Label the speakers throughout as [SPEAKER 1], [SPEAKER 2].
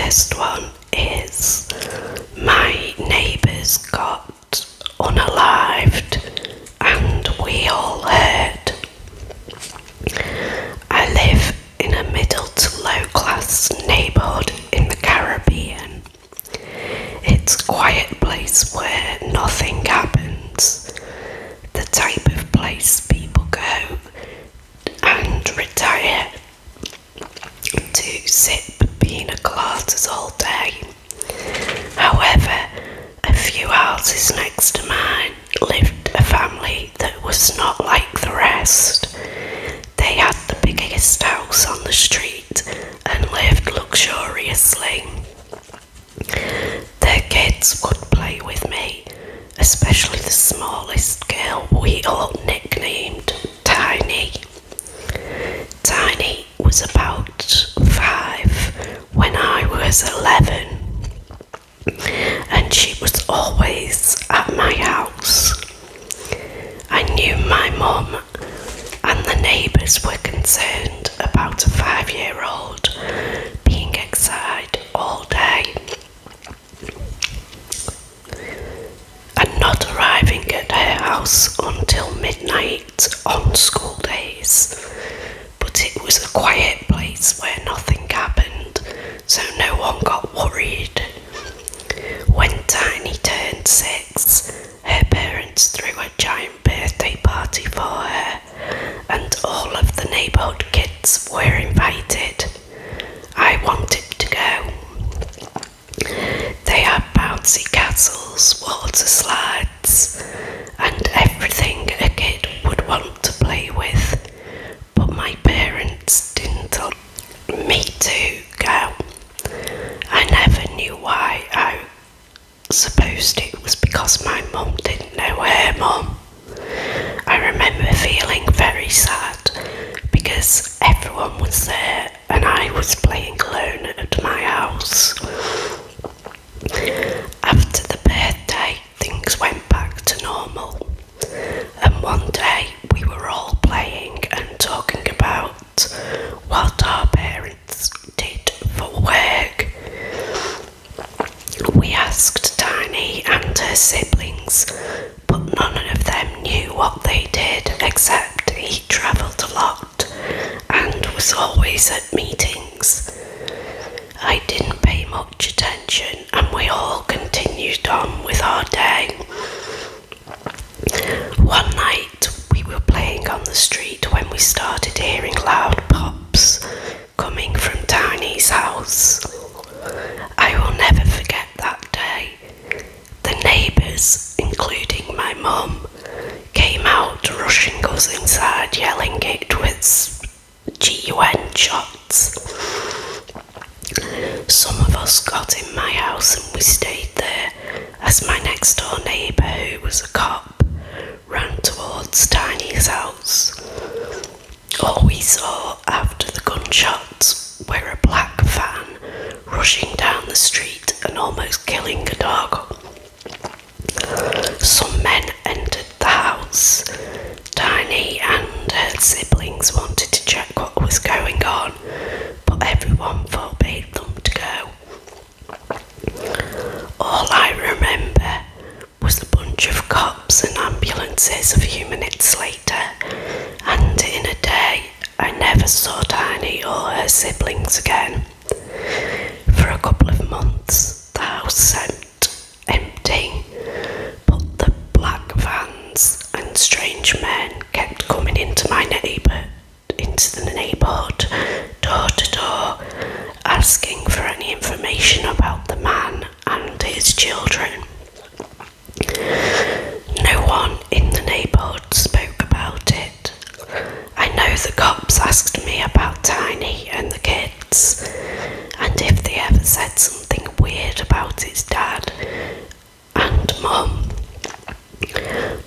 [SPEAKER 1] first one is my neighbours got unalived and we all heard. I live in a middle to low class neighbourhood in the Caribbean. It's a quiet place where nothing happens. The type of place people go and retire to sip pina coladas all day. However, a few houses next to mine lived a family that was not like the rest. They had the biggest house on the street and lived luxuriously. Their kids would play with me, especially the smallest girl we all nicknamed Tiny. Tiny was about 5 when I was 11, and she was always at my house. I knew my mum and the neighbours were concerned about a 5-year-old being outside all day and not arriving at her house until midnight on school days. But it was a quiet place where nothing happened, so no one got worried. When Tiny turned 6, her parents threw a giant birthday party for her, and all of the neighbourhood kids were invited. I wanted to go. They had bouncy castles, water slides, and everything a kid would want to play with, but my parents didn't allow me to go. I never knew why. I supposed it was because my mum didn't know her mum. I remember feeling very sad because everyone was there and I was playing alone at my house. After the birthday, things went back to normal, and one day we were all playing and talking about what our parents did for work. We asked Tiny and her siblings, but none of them knew what they did except he travelled a lot and was always at meetings. I didn't pay much attention and we all continued on with our day. One night we were playing on the street when we started hearing loud pops coming from Tiny's house. I will never forget that day. The neighbours, including my mum, came out rushing us inside yelling it was GUN shots. Some of us got in my house and we stayed there as my next door neighbour, who was a cop, ran towards Tiny's house. All we saw after the gunshots were a black van rushing down the street and almost killing a dog. Some men entered the house. Tiny and her siblings wanted to check what was going on, but everyone forbade them to go. All I remember was a bunch of cops and ambulances a few minutes later, and in a day I never saw Tiny or her siblings again. For a couple of months the house seemed empty, but the black vans and strange men kept coming into the neighbourhood, door to door, asking for any information about the man and his children. No one in the neighbourhood spoke about it. I know the cops asked me about Tiny and the kids, and if they ever said something weird about his dad and mum.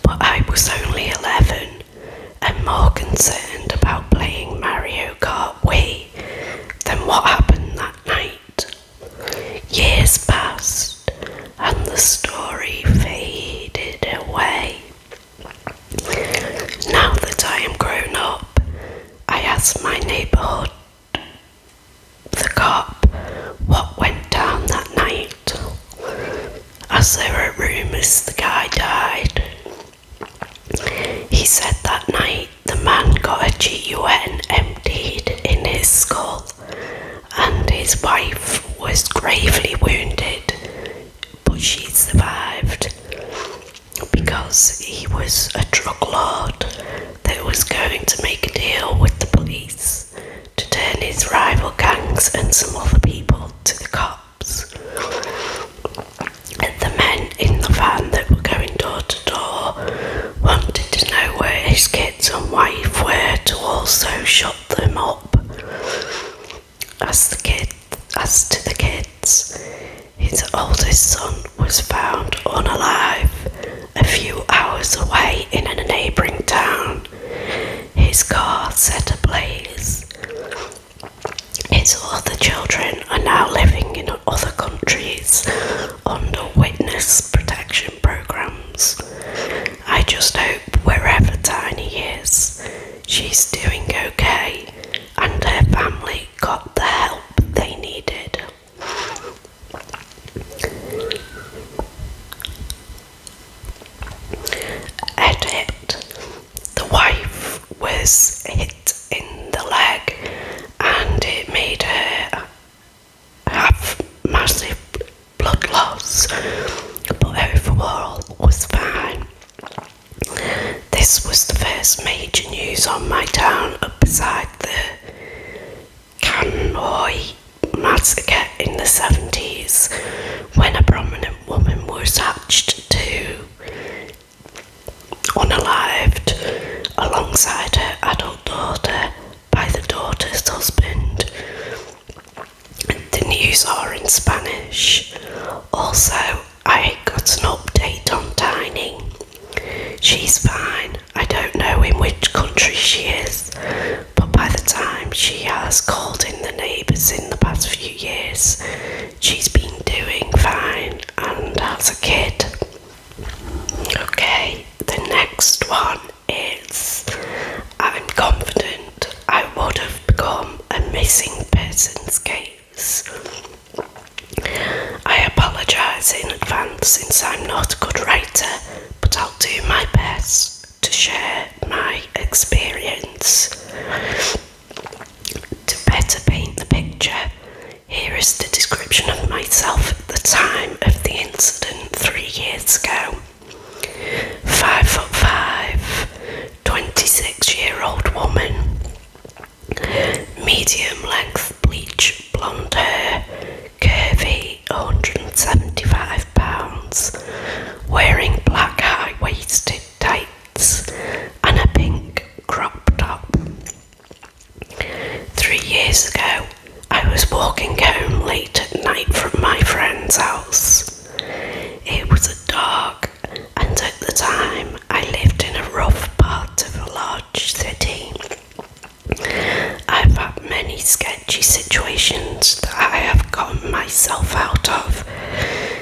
[SPEAKER 1] But I was only 11 and more concerned about playing Mario Kart Wii than what happened that night. Years passed and the story faded away. Now that I am grown up, I asked my neighbourhood, the cop, what went down his wife was gravely wounded, but she survived because he was a drug lord that was going to make a deal with the police to turn his rival gangs and some other people to the cops. The men in the van that were going door to door wanted to know where his kids and wife were to also shut them up. As to the kids, his oldest son was found unalive a few hours away in a neighbouring town, his car set ablaze. His other children are now living in other countries under witness protection programs. I just hope wherever Tiny is, she's doing okay and her family got the help they needed. Edit. The wife was hit in the leg and it made her have massive blood loss, but overall was fine. This was the first major news on my town beside the Hanoi massacre in the 70s, when a prominent woman was hatched to unalived alongside her adult daughter by the daughter's husband. The news are in Spanish. Also, I got an update on Tiny. She's fine. I don't know in which country she is, but by the time she has called in the neighbours in the past few years, she's been doing fine and has a kid. Okay, the next one is, I'm confident I would have become a missing persons case. I apologise in advance since I'm not a good writer, but I'll do my best to share my experience. To better paint the picture, here is the description of myself at the time of the incident 3 years ago. 5'5", 26-year-old woman, medium length bleach blonde hair, curvy, 175 pounds, wearing black high-waisted tights and a pink crop top. 3 years ago, I was walking home late at night from my friend's house. It was dark, and at the time I lived in a rough part of a large city. I've had many sketchy situations that I have gotten myself out of,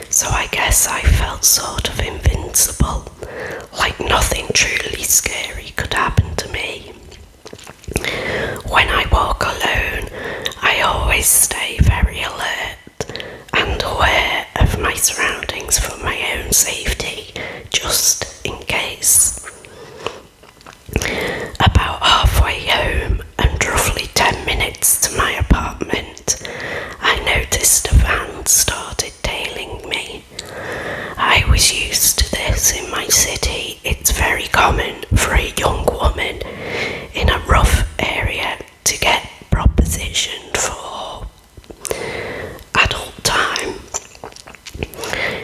[SPEAKER 1] so I guess I felt sort of invincible, like nothing truly scary could happen to me. When I walk alone, I always stay very alert and aware of my surroundings for my own safety, just in case. About halfway home and roughly 10 minutes to my apartment, I noticed a van started tailing me. I was used to this in my city. It's very common for a young woman in a rough area to get propositioned for adult time.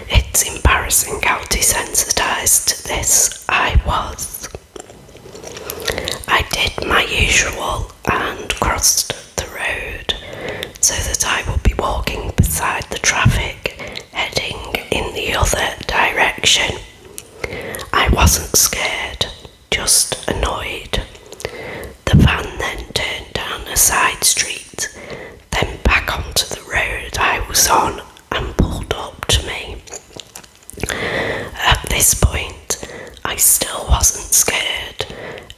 [SPEAKER 1] It's embarrassing how desensitized to this I was. I did my usual and crossed the road so that I would be walking beside the traffic, heading in the other direction. I wasn't scared, just annoyed. The van then turned down a side street, then back onto the road I was on and pulled up to me. At this point, I still wasn't scared.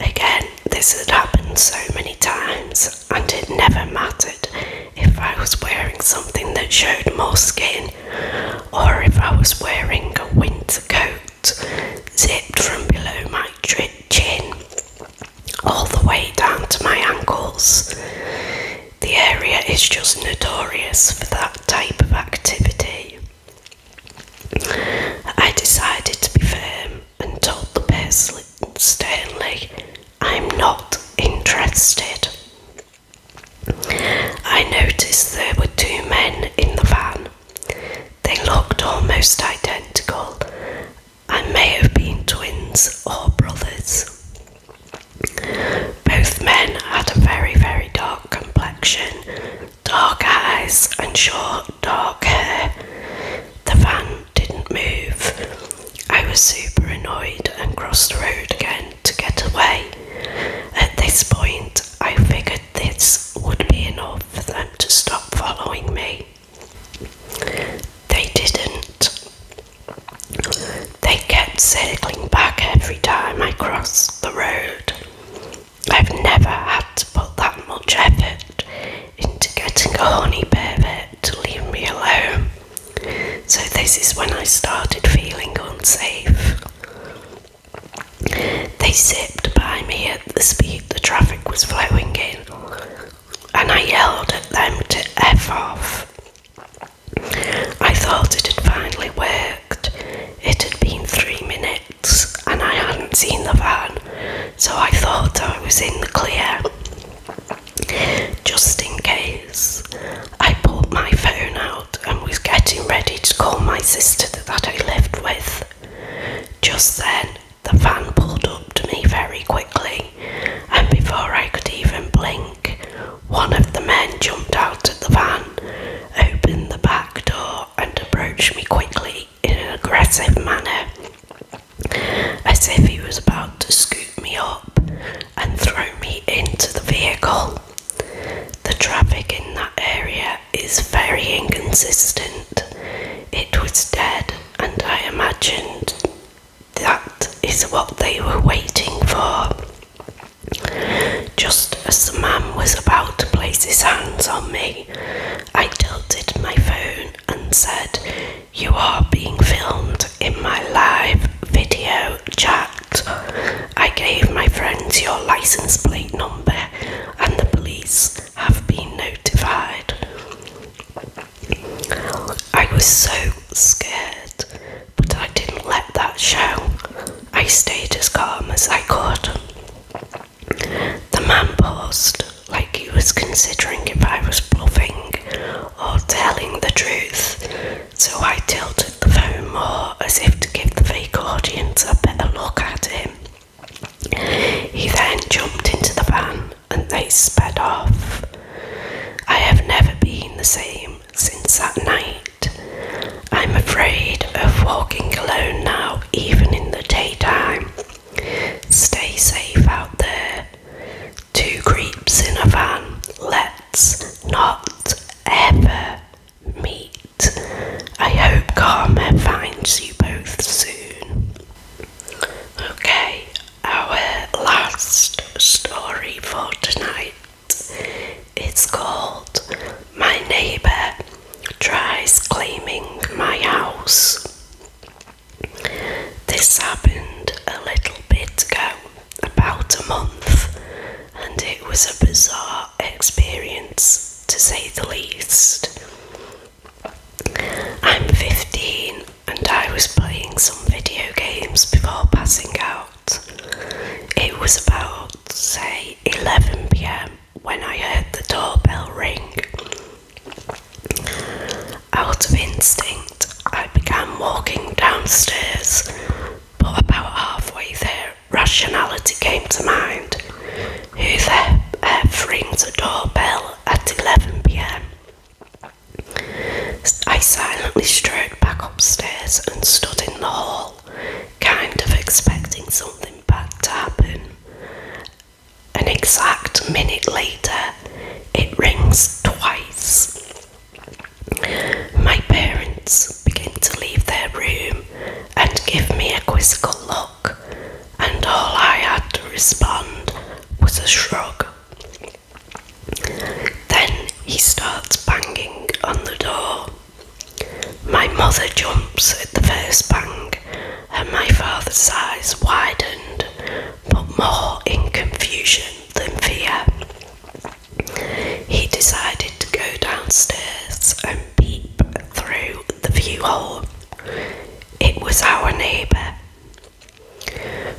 [SPEAKER 1] Again, this had happened so many times, and it never mattered if I was wearing something that showed more skin, or if I was wearing a winter coat zipped from below my chin all the way down to my ankles. The area area is just notorious for that type of activity. I decided to be firm and told the person sternly, "I'm not interested." I noticed there were two men in the van. They looked almost identical and may have been twins or brothers. Both men had a very, very dark complexion, dark eyes and short dark hair. The van didn't move. I was super annoyed and crossed the road again to get away. At this point, I figured this would be enough for them to stop following me. They didn't. They kept circling back every time I crossed the road. I've never had to put that much effort into getting a horny pervert to leave me alone. So this is when I started feeling unsafe. They zipped by me at the speed the traffic was flowing in, and I yelled at them to F off. I thought it had finally worked. It had been 3 minutes and I hadn't seen the van, so I thought I was in the clear. Just in case, I pulled my phone out and was getting ready to call my sister that I lived with. Just then, the van pulled up to me very quickly, and before I could even blink, one of the men jumped out of the van, opened the back door and approached me quickly in an aggressive manner, as if he was about to scoop me up and throw me into the vehicle. The traffic in that area is very inconsistent. It was dead, and I imagined that is what they were waiting for. Just as the man was about to place his hands on me, I tilted my phone and said, "You are being filmed in my live video chat. I gave my friends your license plate number and the police have been notified." I was so scared, but I didn't let that show. I stayed as calm as I could. The man paused, like he was considering if I was bluffing or telling the truth, so I tilted the phone more as if to give the fake audience a better look at him. He then jumped into the van and they sped off. I have never been the same since that night. I'm afraid of walking alone now, even in the daytime. Stay safe out there. Two creeps in a van. Let's not ever meet. I hope karma finds you both soon. Okay, our last story for tonight is called "My Neighbour Tries Claiming My House." This happened a little bit ago, about a month, and it was a bizarre experience, to say the least. I'm 15 and I was playing some video games before passing out. It was about, say, 11 p.m. when I heard the doorbell ring. Out of instinct, I began walking downstairs, but about halfway there, rationality came to mind. Who the F rings a doorbell at 11 p.m? I silently strode back upstairs and stood in the hall, kind of expecting something bad to happen. An exact minute later, it rings twice. My parents begin to leave their room and give me a quizzical look, and all I had to respond was a shrug. Then he starts banging on the door. My mother jumps at the first bang, and my father's eyes widened, but more in confusion than fear. He decided to floor. It was our neighbour.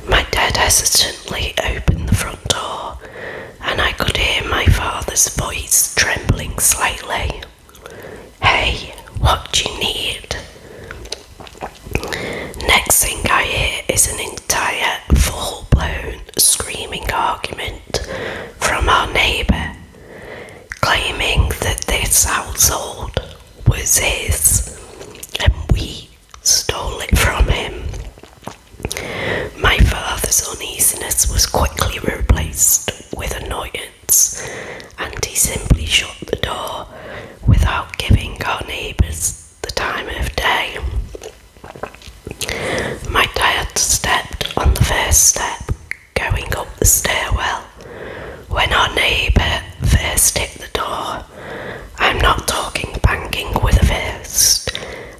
[SPEAKER 1] My dad hesitantly opened the front door, and I could hear my father's voice trembling slightly. "Hey, what do you need?" Next thing I hear is an entire full-blown screaming argument from our neighbour, claiming that this household was his and we stole it from him. My father's uneasiness was quickly replaced with annoyance, and he simply shut the door without giving our neighbours the time of day. My dad stepped on the first step going up the stairwell when our neighbour first hit the door. I'm not talking banging with a fist.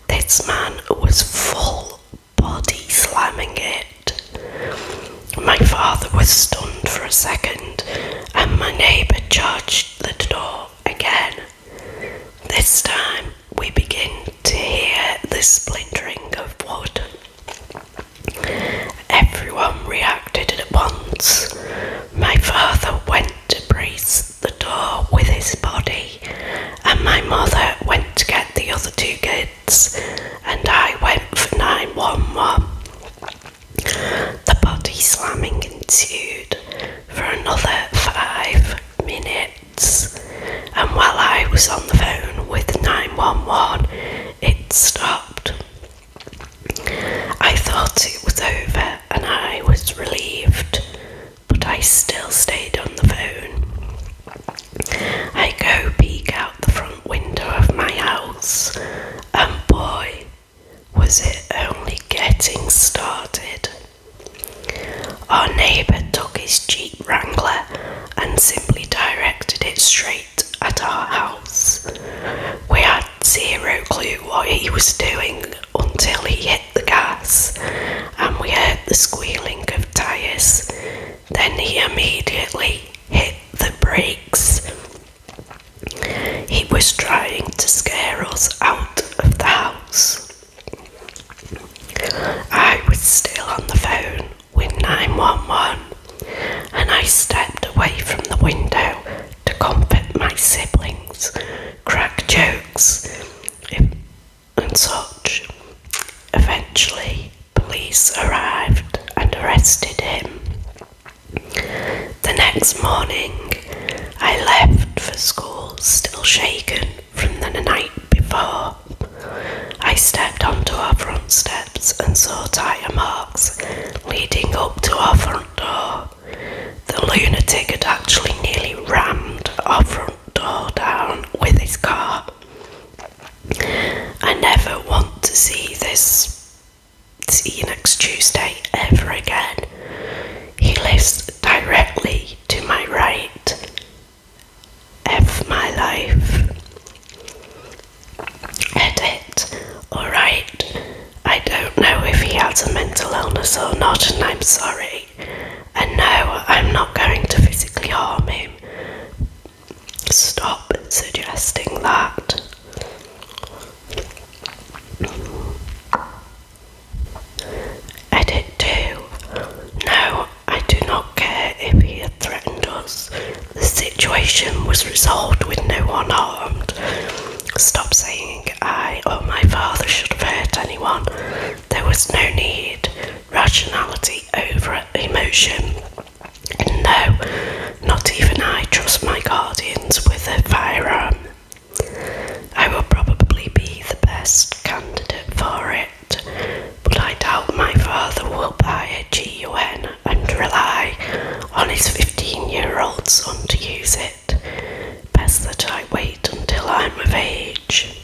[SPEAKER 1] This man was full body slamming it. My father was stunned for a second, and my neighbour charged the door again. This time we begin to hear the splintering of wood. Everyone reacted at once. My father went to brace the door with his body, and my mother went to get the other two kids, and I went for 911. The body slamming ensued for another 5 minutes, and while I was on the phone with 911, it stopped. I thought it was over and I was relieved, but I still stayed on the phone. I go peek out the front window of my house, and boy, was it only getting started. Our neighbour took his Jeep Wrangler and simply directed it straight at our house. We had zero clue what he was doing until he hit the gas, and we heard the squealing of tyres. Then he immediately hit the brakes. He was trying to scare us out of the house. I was still on the phone with 911, and I stepped away from the window to comfort my siblings, crack jokes, and such. Eventually, police arrived and arrested him. The next morning, I left for school still shaken from the night before. I stepped onto our front steps and saw tyre marks leading up to our front door. The lunatic had actually nearly rammed our front door down with his car. I never want to see you next Tuesday ever again. He lives directly to my right. F my life. Edit. Alright, I don't know if he has a mental illness or not, and I'm sorry. And no, I'm not going to physically harm him. Stop suggesting that. Edit 2. No, I do not care if he had threatened us. The situation was resolved with no one harmed. Stop saying I or my father should have hurt anyone. There was no need. Rationality over emotion. And no, not even I trust my guardians with a firearm. I will probably be the best candidate for it, but I doubt my father will buy a GUN and rely on his 15-year-old son to use it. Best that I wait until I'm of age.